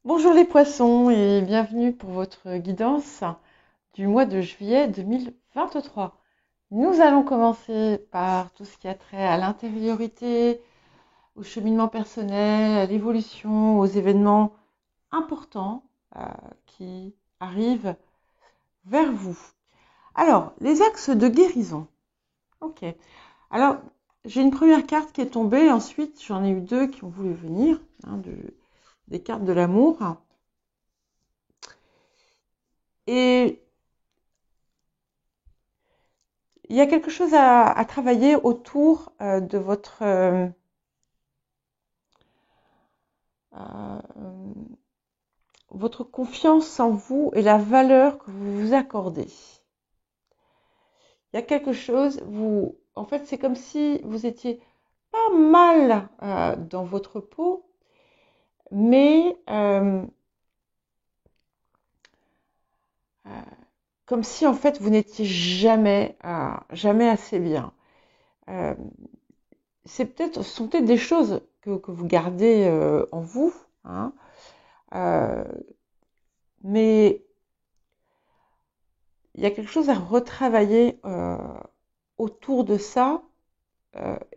Bonjour les poissons et bienvenue pour votre guidance du mois de juillet 2023. Nous allons commencer par tout ce qui a trait à l'intériorité, au cheminement personnel, à l'évolution, aux événements importants qui arrivent vers vous. Alors, les axes de guérison. Ok. Alors, j'ai une première carte qui est tombée, ensuite j'en ai eu deux qui ont voulu venir, des cartes de l'amour. Et il y a quelque chose à travailler autour de euh, votre confiance en vous et la valeur que vous vous accordez. Il y a quelque chose, en fait, c'est comme si vous étiez pas mal dans votre peau, mais euh, comme si en fait vous n'étiez jamais assez bien. Euh, ce sont peut-être des choses que vous gardez en vous, hein, euh, mais il y a quelque chose à retravailler autour de ça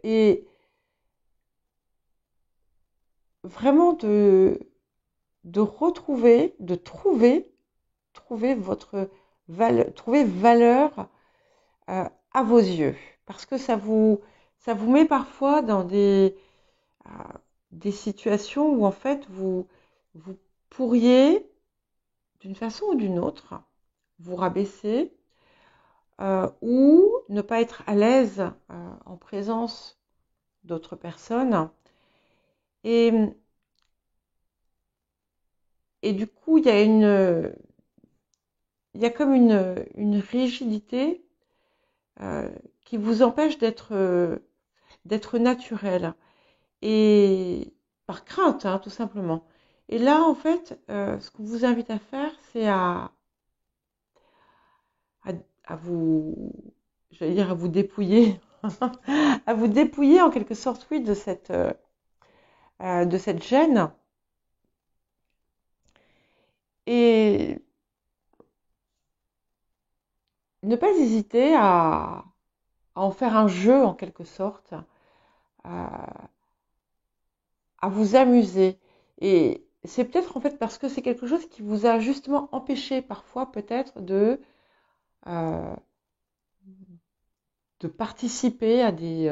et vraiment de retrouver, de trouver votre trouver valeur à vos yeux. Parce que ça vous met parfois dans euh, des situations où en fait vous pourriez, d'une façon ou d'une autre, vous rabaisser ou ne pas être à l'aise en présence d'autres personnes. Et, et du coup, il y a comme une rigidité qui vous empêche d'être naturel. Et par crainte, hein, tout simplement. Et là, en fait, ce qu'on vous invite à faire, c'est à, à vous, j'allais dire, à vous dépouiller, à vous dépouiller en quelque sorte, oui, de cette gêne. Et ne pas hésiter à en faire un jeu en quelque sorte, à vous amuser. Et c'est peut-être en fait parce que c'est quelque chose qui vous a justement empêché parfois peut-être euh, de participer à des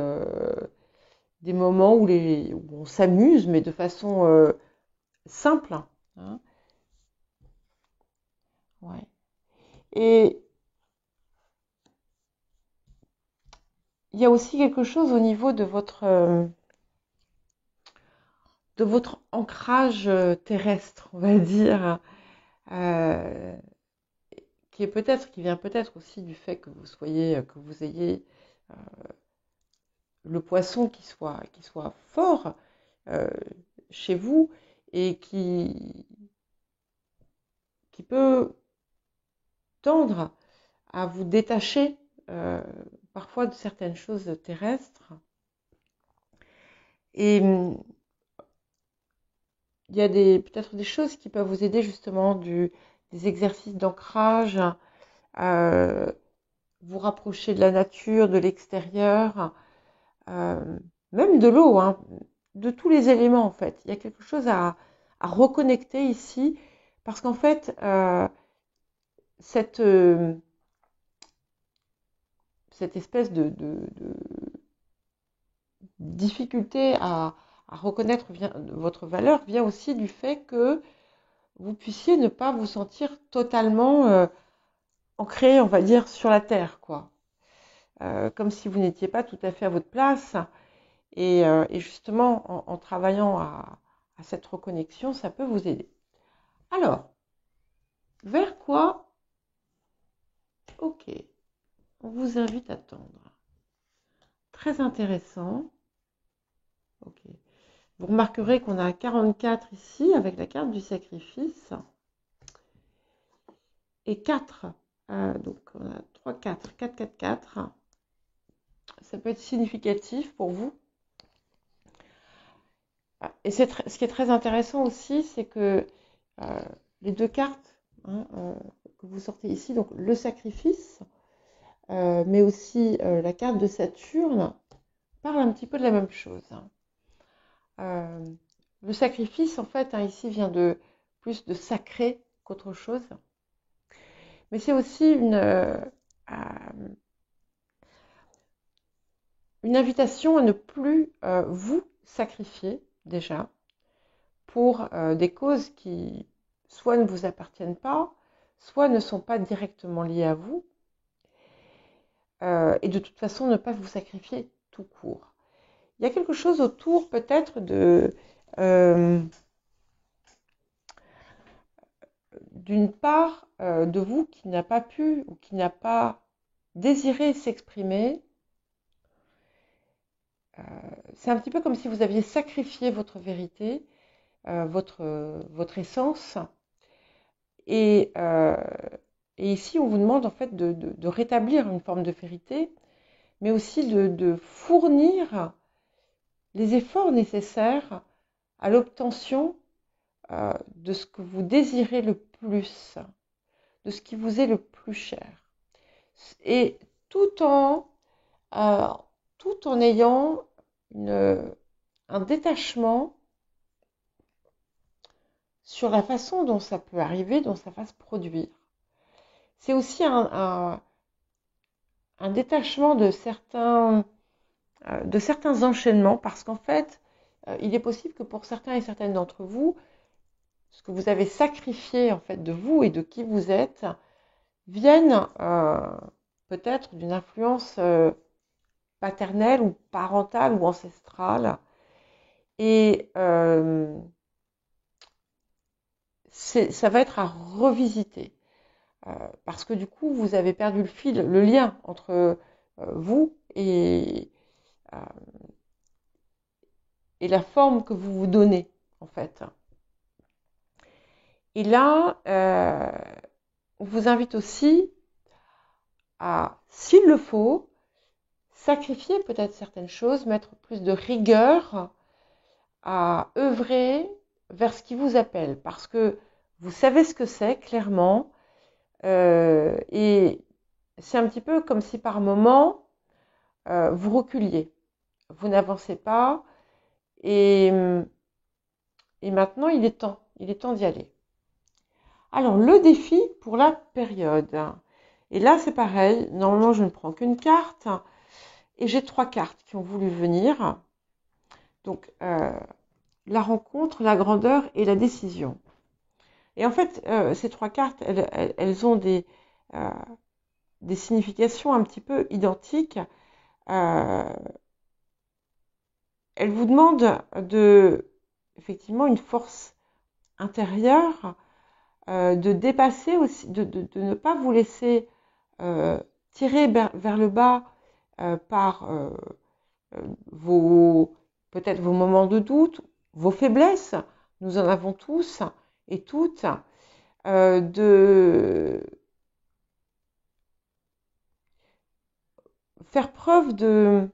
moments où on s'amuse, mais de façon simple, hein. Ouais. Et il y a aussi quelque chose au niveau de votre ancrage terrestre, on va dire, euh, qui vient peut-être aussi du fait que que vous ayez le poisson qui soit fort euh, chez vous et qui peut tendre à vous détacher euh, parfois de certaines choses terrestres. Et il y a peut-être des choses qui peuvent vous aider justement des exercices d'ancrage, euh, vous rapprocher de la nature, de l'extérieur, euh, même de l'eau, hein, de tous les éléments en fait. Il y a quelque chose à reconnecter ici parce qu'en fait, cette, euh, cette espèce de difficulté à reconnaître votre valeur vient aussi du fait que vous puissiez ne pas vous sentir totalement ancré, on va dire, sur la terre, quoi. Comme si vous n'étiez pas tout à fait à votre place. Et justement, en travaillant à cette reconnexion, ça peut vous aider. Alors, vers quoi? Ok, on vous invite à tendre. Très intéressant. Ok. Vous remarquerez qu'on a 44 ici avec la carte du sacrifice et 4. Donc on a 3, 4, 4, 4, 4. Ça peut être significatif pour vous. Et ce qui est très intéressant aussi, c'est que euh, les deux cartes hein, que vous sortez ici, donc le sacrifice, mais aussi la carte de Saturne, parlent un petit peu de la même chose. Euh, le sacrifice, en fait, hein, ici vient de plus de sacré qu'autre chose, mais c'est aussi une invitation à ne plus vous sacrifier déjà pour des causes qui soit ne vous appartiennent pas, soit ne sont pas directement liées à vous, et de toute façon ne pas vous sacrifier tout court. Il y a quelque chose autour peut-être d'une part de vous qui n'a pas pu ou qui n'a pas désiré s'exprimer. C'est un petit peu comme si vous aviez sacrifié votre vérité, votre essence. Et, euh, et ici, on vous demande en fait de rétablir une forme de vérité, mais aussi de fournir les efforts nécessaires à l'obtention de ce que vous désirez le plus, de ce qui vous est le plus cher. Et tout en, euh, tout en ayant un détachement sur la façon dont ça peut arriver, dont ça va se produire. C'est aussi un détachement de certains enchaînements, parce qu'en fait, il est possible que pour certains et certaines d'entre vous, ce que vous avez sacrifié en fait de vous et de qui vous êtes vienne peut-être d'une influence paternelle ou parentale ou ancestrale. Et ça va être à revisiter. Parce que du coup, vous avez perdu le fil, le lien entre vous euh, et la forme que vous vous donnez, en fait. Et là, on vous invite aussi à, s'il le faut, sacrifier peut-être certaines choses, mettre plus de rigueur, à œuvrer vers ce qui vous appelle, parce que vous savez ce que c'est, clairement, et c'est un petit peu comme si par moment, vous reculiez, vous n'avancez pas, et, et maintenant il est temps d'y aller. Alors, le défi pour la période. Et là, c'est pareil, normalement je ne prends qu'une carte, et j'ai 3 cartes qui ont voulu venir. Donc, la rencontre, la grandeur et la décision. Et en fait, ces 3 cartes, elles ont des significations un petit peu identiques. Elles vous demandent effectivement, une force intérieure, de dépasser aussi, de ne pas vous laisser tirer vers le bas par peut-être vos moments de doute, vos faiblesses. Nous en avons tous et toutes. De faire preuve d'une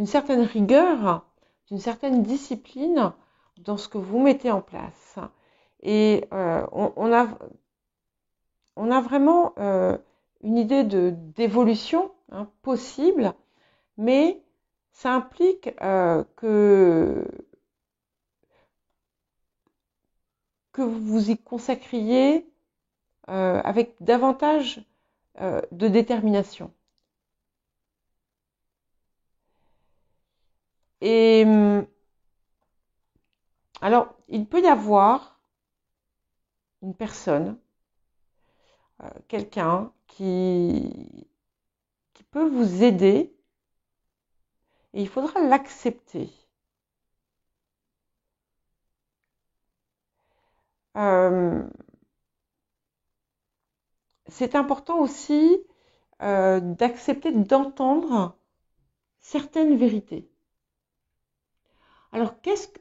certaine rigueur, d'une certaine discipline dans ce que vous mettez en place. Et on a vraiment une idée d'évolution possible, mais ça implique que vous vous y consacriez avec davantage de détermination. Et alors, il peut y avoir une personne, quelqu'un qui peut vous aider, et il faudra l'accepter. C'est important aussi d'accepter d'entendre certaines vérités. Alors,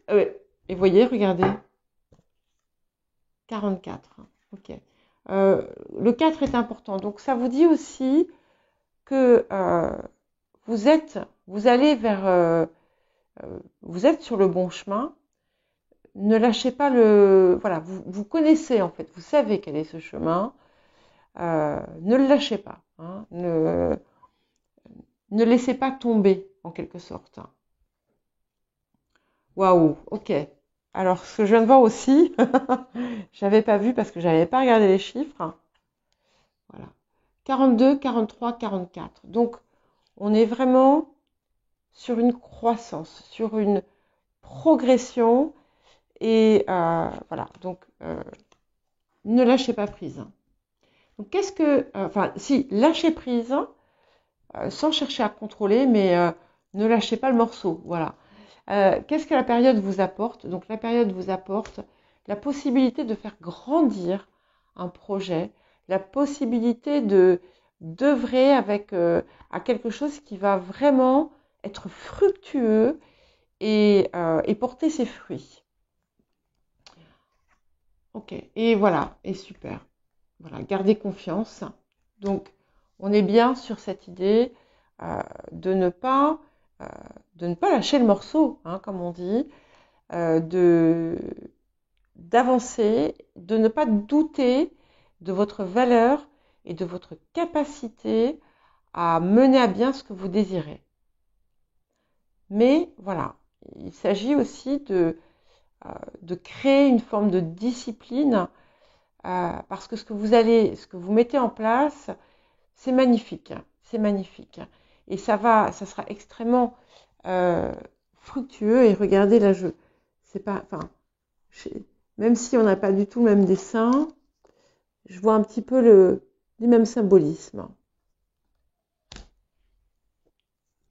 et vous voyez, regardez, 44. Ok. Le 4 est important. Donc, ça vous dit aussi que vous êtes sur le bon chemin, ne lâchez pas le... Voilà, vous connaissez en fait, vous savez quel est ce chemin. Ne le lâchez pas. Hein, ne laissez pas tomber, en quelque sorte. Waouh, ok. Alors, ce que je viens de voir aussi, j'avais pas vu parce que j'avais pas regardé les chiffres. Voilà. 42, 43, 44. Donc, on est vraiment sur une croissance, sur une progression. Et voilà, donc ne lâchez pas prise. Donc, qu'est-ce que... enfin, si, lâchez prise, sans chercher à contrôler, mais ne lâchez pas le morceau. Voilà. Qu'est-ce que la période vous apporte? Donc la période vous apporte la possibilité de faire grandir un projet, la possibilité de d'œuvrer avec à quelque chose qui va vraiment être fructueux et porter ses fruits. Ok, et voilà, et super. Voilà, gardez confiance. Donc, on est bien sur cette idée euh, de ne pas euh, de ne pas lâcher le morceau, hein, comme on dit, de d'avancer, de ne pas douter de votre valeur et de votre capacité à mener à bien ce que vous désirez. Mais voilà, il s'agit aussi de créer une forme de discipline parce que ce que vous mettez en place, c'est magnifique, c'est magnifique. Et ça sera extrêmement euh, fructueux. Et regardez là, c'est pas, enfin, même si on n'a pas du tout le même dessin, je vois un petit peu les mêmes symbolismes.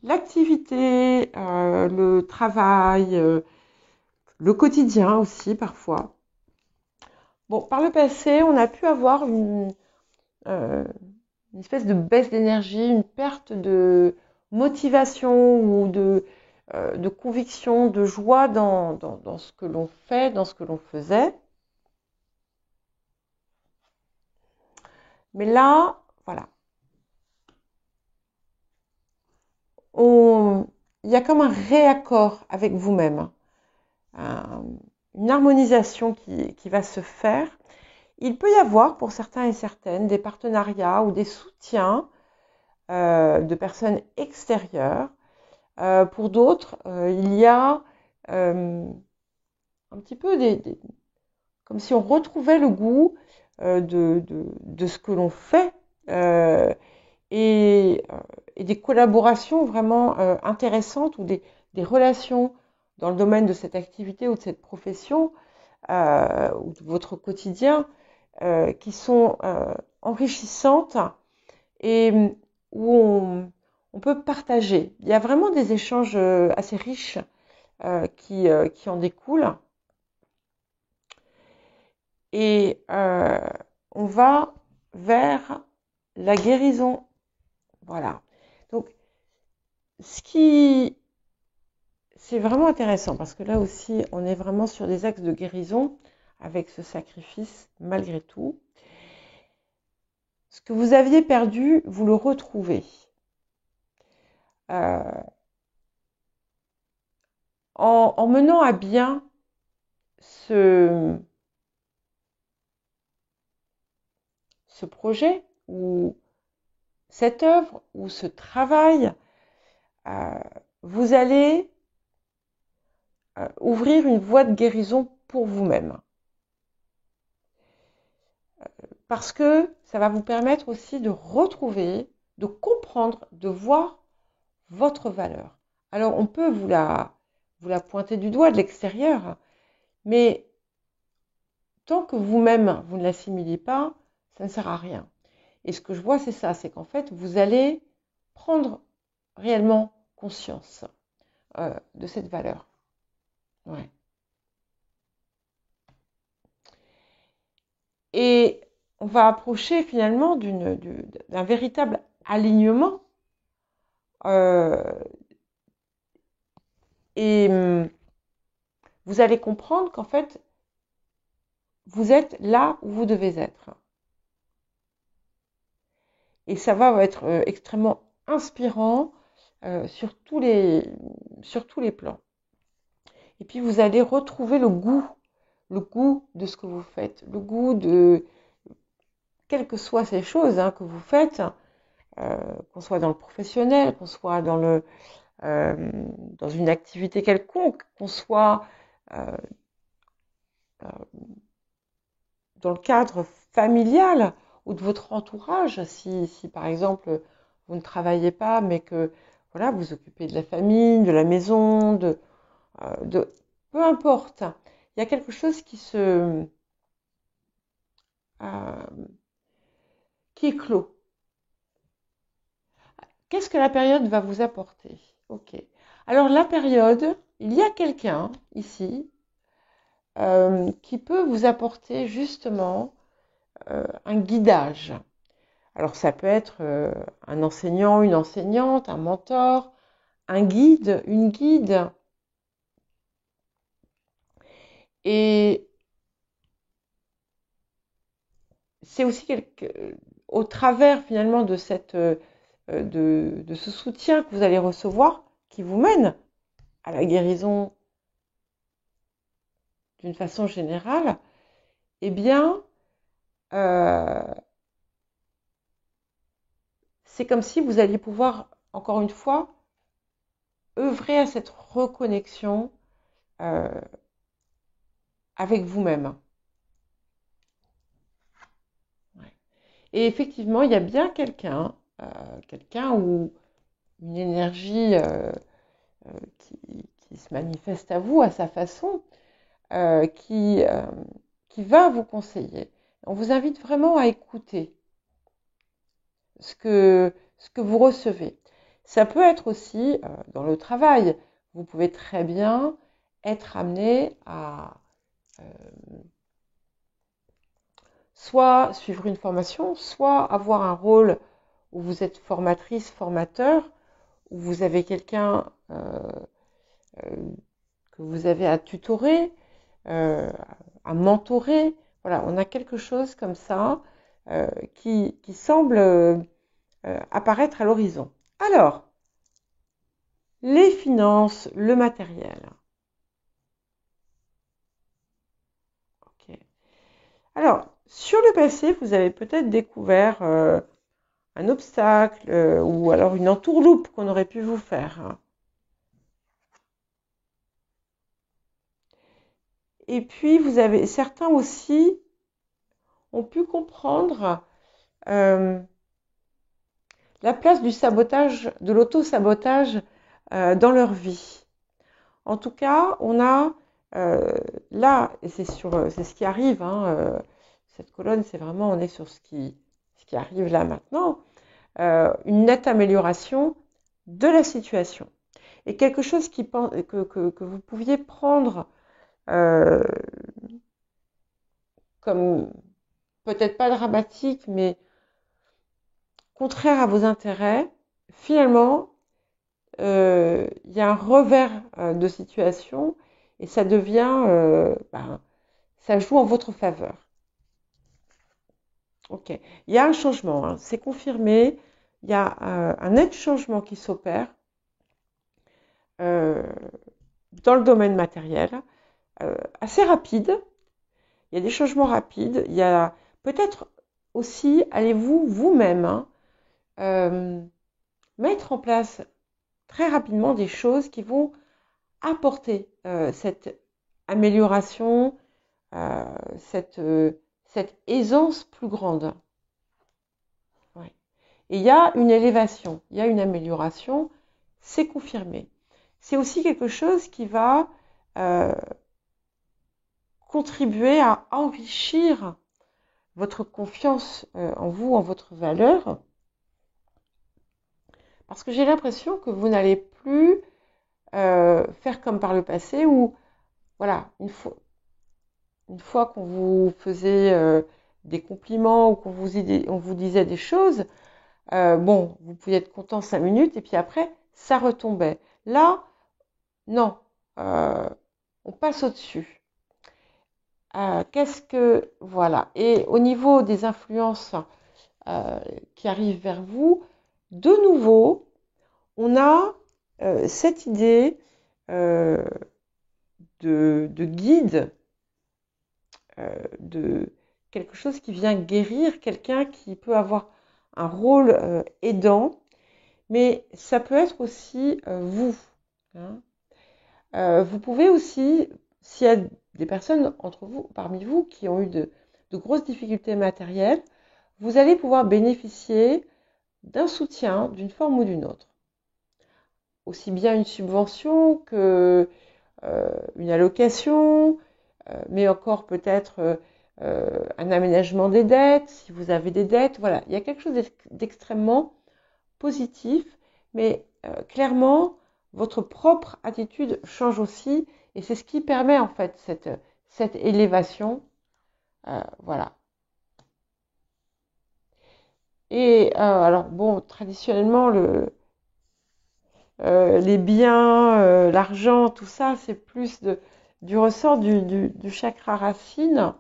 L'activité, le travail, le quotidien aussi parfois. Bon, par le passé, on a pu avoir euh, une espèce de baisse d'énergie, une perte de motivation ou de conviction, de joie dans ce que l'on fait, dans ce que l'on faisait. Mais là, voilà, il y a comme un réaccord avec vous-même, une harmonisation qui va se faire. Il peut y avoir pour certains et certaines des partenariats ou des soutiens de personnes extérieures. Pour d'autres, il y a un petit peu comme si on retrouvait le goût de ce que l'on fait euh, et, euh, et des collaborations vraiment intéressantes ou des relations dans le domaine de cette activité ou de cette profession ou de votre quotidien qui sont enrichissantes et où on peut partager. Il y a vraiment des échanges assez riches qui en découlent. Et on va vers la guérison. Voilà. Donc, ce qui c'est vraiment intéressant parce que là aussi, on est vraiment sur des axes de guérison avec ce sacrifice malgré tout. Ce que vous aviez perdu, vous le retrouvez. Euh, en menant à bien ce, ce projet ou cette œuvre ou ce travail, euh, vous allez ouvrir une voie de guérison pour vous-même. Parce que ça va vous permettre aussi de retrouver, de comprendre, de voir votre valeur. Alors, on peut vous la pointer du doigt de l'extérieur, mais tant que vous-même, vous ne l'assimilez pas, ça ne sert à rien. Et ce que je vois, c'est ça, c'est qu'en fait, vous allez prendre réellement conscience de cette valeur. Ouais. Et on va approcher finalement d'un véritable alignement. Et vous allez comprendre qu'en fait, vous êtes là où vous devez être. Et ça va être extrêmement inspirant sur tous les plans. Et puis vous allez retrouver le goût de ce que vous faites, le goût de, quelles que soient ces choses que vous faites, qu'on soit dans le professionnel, qu'on soit euh, dans une activité quelconque, qu'on soit euh, euh, dans le cadre familial ou de votre entourage, si par exemple vous ne travaillez pas, mais que voilà, vous vous occupez de la famille, de la maison, de peu importe, il y a quelque chose euh, qui est clos. Qu'est-ce que la période va vous apporter? Ok. Alors la période, il y a quelqu'un ici qui peut vous apporter justement un guidage. Alors ça peut être un enseignant, une enseignante, un mentor, un guide, une guide. Et c'est aussi au travers finalement de de ce soutien que vous allez recevoir qui vous mène à la guérison d'une façon générale, eh bien, euh, c'est comme si vous alliez pouvoir, encore une fois, œuvrer à cette reconnexion euh, avec vous-même. Ouais. Et effectivement, il y a bien quelqu'un ou une énergie qui se manifeste à vous à sa façon, euh, qui, euh, qui va vous conseiller. On vous invite vraiment à écouter ce que vous recevez. Ça peut être aussi dans le travail. Vous pouvez très bien être amené à euh, soit suivre une formation, soit avoir un rôle où vous êtes formatrice, formateur, où vous avez quelqu'un euh, que vous avez à tutorer, euh, à mentorer. Voilà, on a quelque chose comme ça qui semble apparaître à l'horizon. Alors, les finances, le matériel. Ok. Alors, sur le passé, vous avez peut-être découvert un obstacle ou alors une entourloupe qu'on aurait pu vous faire. Et puis, vous avez certains aussi ont pu comprendre euh, la place du sabotage, de l'auto-sabotage dans leur vie. En tout cas, on a euh, là, et c'est ce qui arrive, cette colonne, c'est vraiment, on est sur ce qui arrive là maintenant, une nette amélioration de la situation. Et quelque chose que vous pouviez prendre euh, comme peut-être pas dramatique, mais contraire à vos intérêts, finalement, il y a un revers de situation et ça devient, ça joue en votre faveur. Ok, il y a un changement, c'est confirmé. Il y a un net changement qui s'opère euh, dans le domaine matériel, assez rapide. Il y a des changements rapides. Il y a peut-être aussi, allez-vous vous-même euh, mettre en place très rapidement des choses qui vont apporter cette amélioration, euh, cette, euh, cette aisance plus grande. Ouais. Et il y a une élévation, il y a une amélioration, c'est confirmé. C'est aussi quelque chose qui va euh, contribuer à enrichir votre confiance en vous, en votre valeur, parce que j'ai l'impression que vous n'allez plus faire comme par le passé où, voilà, une fois qu'on vous faisait des compliments ou on vous disait des choses, bon, vous pouviez être content 5 minutes et puis après, ça retombait. Là, non, euh, on passe au-dessus. Qu'est-ce que... Voilà. Et au niveau des influences qui arrivent vers vous, de nouveau, on a cette idée euh, de guide, de quelque chose qui vient guérir, quelqu'un qui peut avoir un rôle aidant, mais ça peut être aussi vous. Hein. Vous pouvez aussi, s'il y a des personnes parmi vous qui ont eu de grosses difficultés matérielles, vous allez pouvoir bénéficier d'un soutien d'une forme ou d'une autre. Aussi bien une subvention que une allocation, mais encore peut-être un aménagement des dettes, si vous avez des dettes. Voilà, il y a quelque chose d'extrêmement positif, mais clairement, votre propre attitude change aussi, et c'est ce qui permet en fait cette élévation. Voilà. Et alors bon, traditionnellement, les biens, l'argent, tout ça, c'est plus du ressort du chakra racine.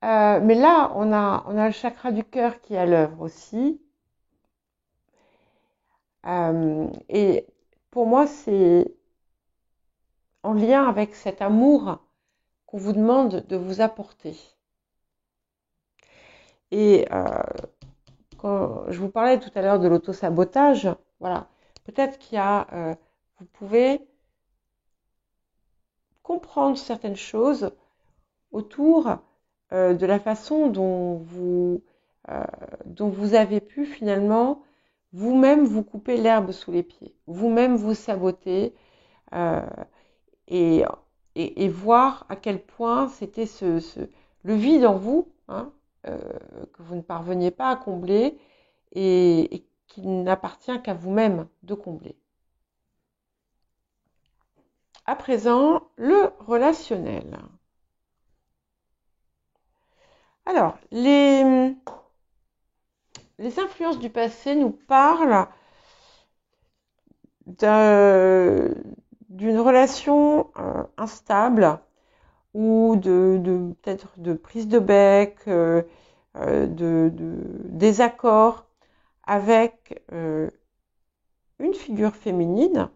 Mais là, on a le chakra du cœur qui est à l'œuvre aussi. Et pour moi, c'est en lien avec cet amour qu'on vous demande de vous apporter. Et quand je vous parlais tout à l'heure de l'auto-sabotage, voilà, peut-être vous pouvez comprendre certaines choses autour de la façon dont vous avez pu finalement vous-même vous couper l'herbe sous les pieds, vous-même vous saboter euh, et, et voir à quel point c'était le vide en vous, hein, que vous ne parveniez pas à combler et qui n'appartient qu'à vous-même de combler. À présent, le relationnel. Alors, les influences du passé nous parlent d'une relation instable ou peut-être de prise de bec, de désaccord avec une figure féminine.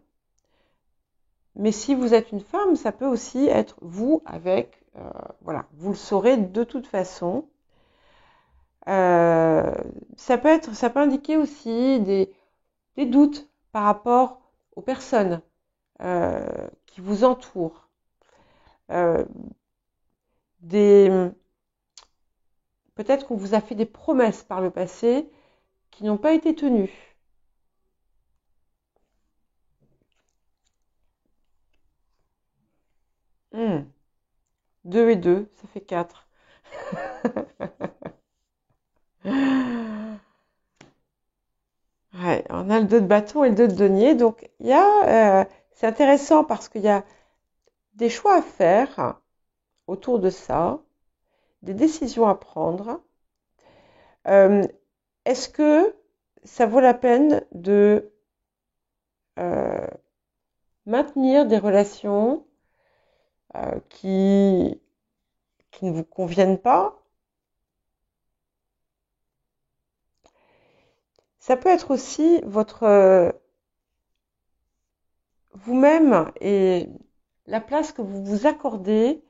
Mais si vous êtes une femme, ça peut aussi être vous avec, voilà, vous le saurez de toute façon. Ça peut indiquer aussi des doutes par rapport aux personnes qui vous entourent. Euh, Peut-être qu'on vous a fait des promesses par le passé qui n'ont pas été tenues. Hmm. 2 et 2, ça fait 4. Ouais, on a le 2 de bâton et le 2 de denier. Donc, c'est intéressant parce qu'il y a des choix à faire autour de ça, des décisions à prendre. Euh, Est-ce que ça vaut la peine de euh, maintenir des relations qui ne vous conviennent pas? Ça peut être aussi vous-même et la place que vous vous accordez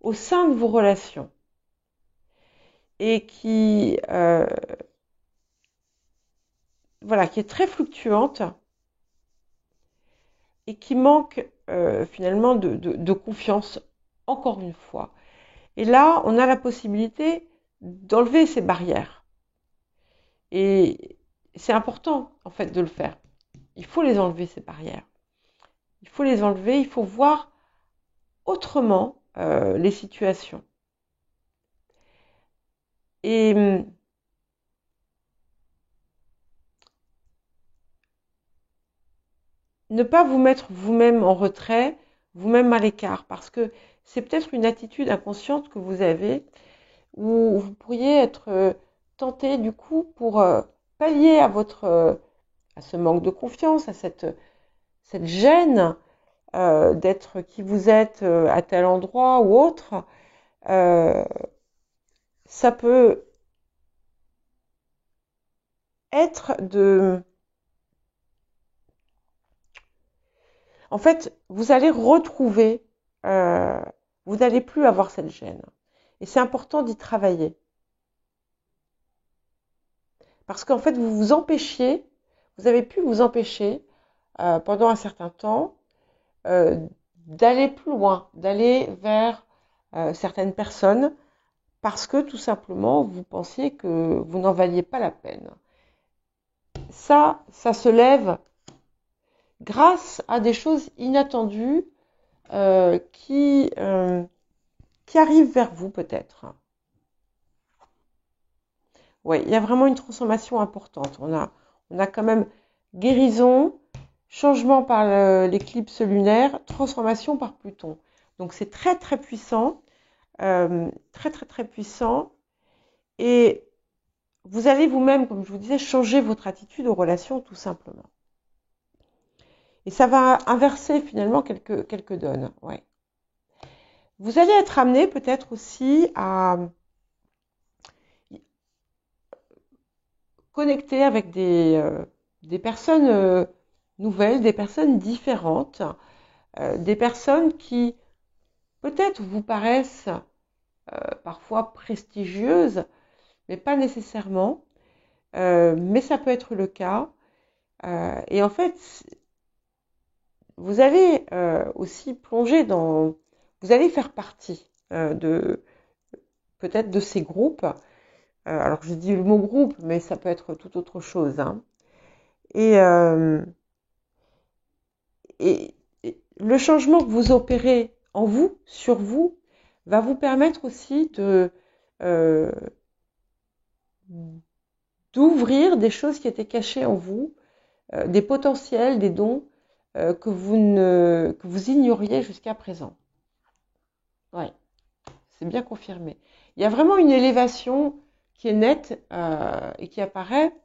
au sein de vos relations et voilà, qui est très fluctuante et qui manque finalement de confiance, encore une fois. Et là, on a la possibilité d'enlever ces barrières. Et c'est important, en fait, de le faire. Il faut les enlever, ces barrières. Il faut les enlever, il faut voir autrement les situations. Et ne pas vous mettre vous-même en retrait, vous-même à l'écart, parce que c'est peut-être une attitude inconsciente que vous avez, où vous pourriez être tenté du coup pour pallier à ce manque de confiance, à cette gêne d'être qui vous êtes à tel endroit ou autre. Euh, Ça peut être En fait, vous allez retrouver, euh, vous n'allez plus avoir cette gêne. Et c'est important d'y travailler. Parce qu'en fait, vous vous empêchiez, vous avez pu vous empêcher pendant un certain temps euh, d'aller plus loin, d'aller vers certaines personnes parce que tout simplement vous pensiez que vous n'en valiez pas la peine. Ça se lève grâce à des choses inattendues qui arrivent vers vous peut-être. Oui, il y a vraiment une transformation importante. On a quand même guérison, changement par l'éclipse lunaire, transformation par Pluton. Donc c'est très très puissant, très très très puissant. Et vous allez vous-même, comme je vous disais, changer votre attitude aux relations tout simplement. Et ça va inverser finalement quelques donnes. Ouais. Vous allez être amené peut-être aussi à connecter avec des personnes nouvelles, des personnes différentes, des personnes qui peut-être vous paraissent parfois prestigieuses, mais pas nécessairement. Mais ça peut être le cas. Et en fait, vous allez aussi plonger dans... Vous allez faire partie de peut-être de ces groupes. Alors je dis le mot groupe, mais ça peut être tout autre chose. Hein. Et, euh, et, et le changement que vous opérez en vous, sur vous, va vous permettre aussi euh, d'ouvrir des choses qui étaient cachées en vous, des potentiels, des dons que vous ignoriez jusqu'à présent. Ouais, c'est bien confirmé. Il y a vraiment une élévation qui est nette et qui apparaît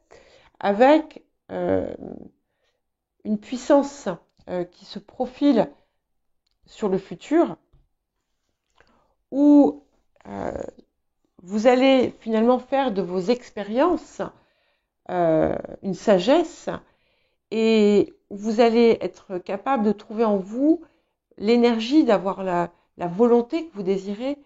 avec une puissance qui se profile sur le futur où vous allez finalement faire de vos expériences une sagesse et vous allez être capable de trouver en vous l'énergie d'avoir la volonté que vous désirez,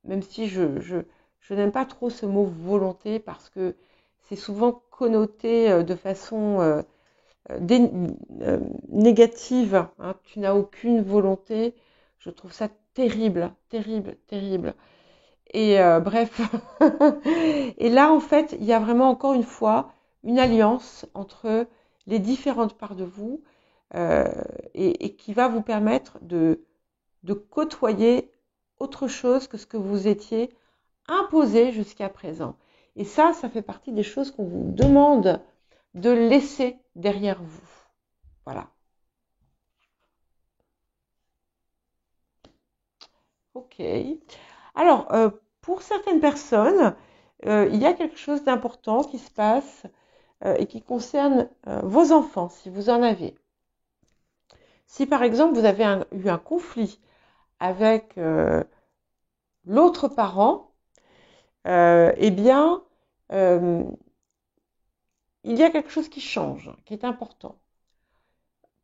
même si je n'aime pas trop ce mot volonté parce que c'est souvent connoté de façon négative. Hein. Tu n'as aucune volonté. Je trouve ça terrible, terrible, terrible. Et bref. Et là, en fait, il y a vraiment encore une fois une alliance entre les différentes parts de vous euh, et qui va vous permettre de côtoyer autre chose que ce que vous étiez imposé jusqu'à présent. Et ça fait partie des choses qu'on vous demande de laisser derrière vous. Voilà. Ok. Alors, pour certaines personnes, il y a quelque chose d'important qui se passe et qui concerne vos enfants, si vous en avez. Si par exemple vous avez eu un conflit avec l'autre parent, eh bien, euh, il y a quelque chose qui change, qui est important.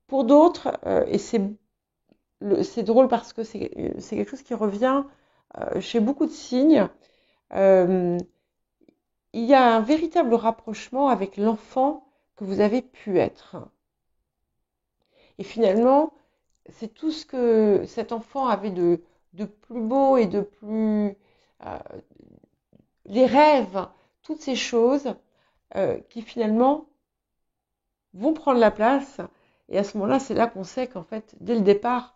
Pour d'autres, et c'est drôle parce que c'est quelque chose qui revient chez beaucoup de signes, euh, il y a un véritable rapprochement avec l'enfant que vous avez pu être. Et finalement, c'est tout ce que cet enfant avait de plus beau et de plus... euh, les rêves, toutes ces choses qui finalement vont prendre la place. Et à ce moment-là, c'est là qu'on sait qu'en fait, dès le départ,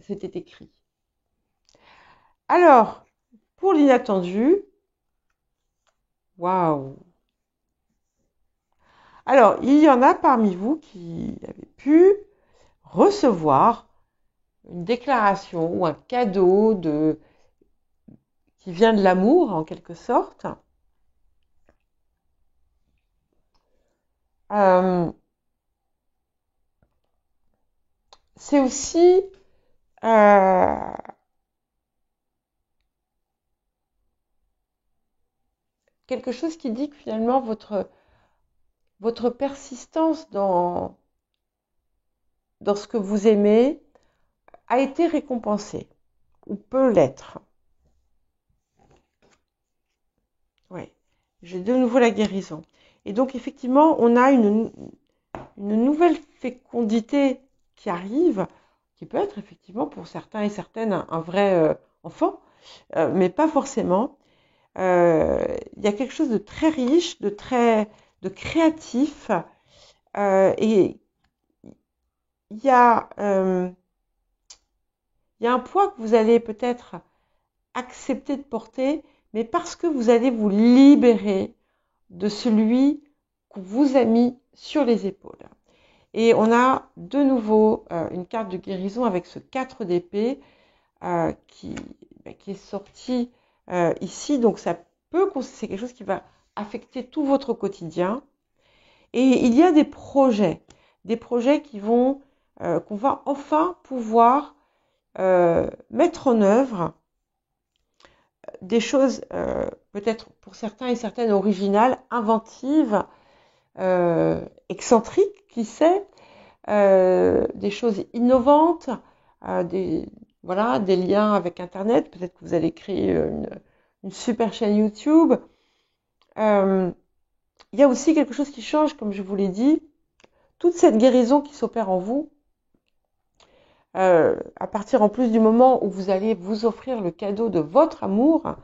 c'était écrit. Alors, pour l'inattendu, waouh! Alors, il y en a parmi vous qui avaient pu recevoir une déclaration ou un cadeau qui vient de l'amour en quelque sorte. Euh, c'est aussi quelque chose qui dit que finalement votre persistance dans ce que vous aimez a été récompensé ou peut l'être. Ouais, j'ai de nouveau la guérison. Et donc effectivement, on a une nouvelle fécondité qui arrive, qui peut être effectivement pour certains et certaines un vrai enfant, mais pas forcément. Il y a quelque chose de très riche, de créatif, et il y a, il y a un poids que vous allez peut-être accepter de porter, mais parce que vous allez vous libérer de celui qu'on vous a mis sur les épaules. Et on a de nouveau une carte de guérison avec ce 4 d'épée qui est sorti ici. Donc c'est quelque chose qui va affecter tout votre quotidien. Et il y a des projets qu'on va enfin pouvoir mettre en œuvre, des choses peut-être pour certains et certaines originales, inventives, excentriques, qui sait, des choses innovantes, des liens avec Internet. Peut-être que vous allez créer une super chaîne YouTube. Il y a aussi quelque chose qui change, comme je vous l'ai dit. Toute cette guérison qui s'opère en vous, à partir en plus du moment où vous allez vous offrir le cadeau de votre amour,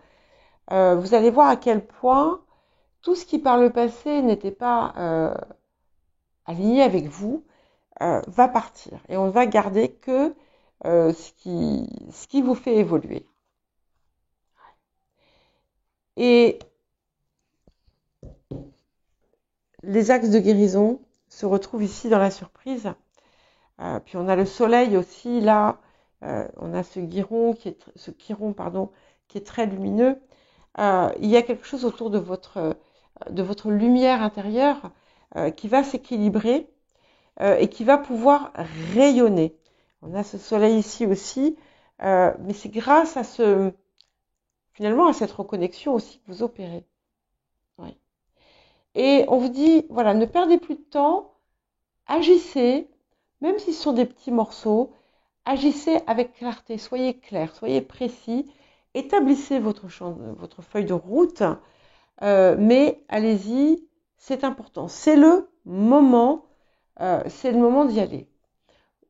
vous allez voir à quel point tout ce qui par le passé n'était pas aligné avec vous va partir. Et on ne va garder que ce qui vous fait évoluer. Et les axes de guérison se retrouvent ici dans la surprise. Puis on a le soleil aussi là. On a ce chiron qui est très lumineux. Il y a quelque chose autour de votre lumière intérieure qui va s'équilibrer et qui va pouvoir rayonner. On a ce soleil ici aussi, mais c'est grâce à finalement à cette reconnexion aussi que vous opérez. Ouais. Et on vous dit, voilà, ne perdez plus de temps, agissez, même si ce sont des petits morceaux, agissez avec clarté, soyez clair, soyez précis, établissez votre feuille de route, mais allez-y, c'est important, c'est le moment d'y aller.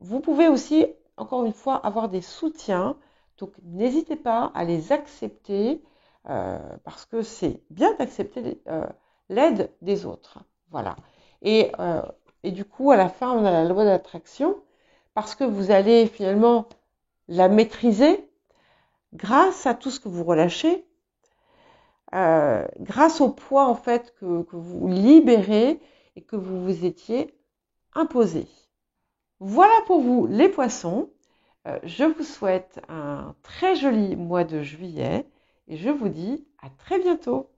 Vous pouvez aussi, encore une fois, avoir des soutiens, donc n'hésitez pas à les accepter, parce que c'est bien d'accepter l'aide des autres. Voilà. Et du coup, à la fin, on a la loi d'attraction, parce que vous allez finalement la maîtriser grâce à tout ce que vous relâchez, grâce au poids en fait que vous libérez et que vous vous étiez imposé. Voilà pour vous les poissons. Je vous souhaite un très joli mois de juillet et je vous dis à très bientôt.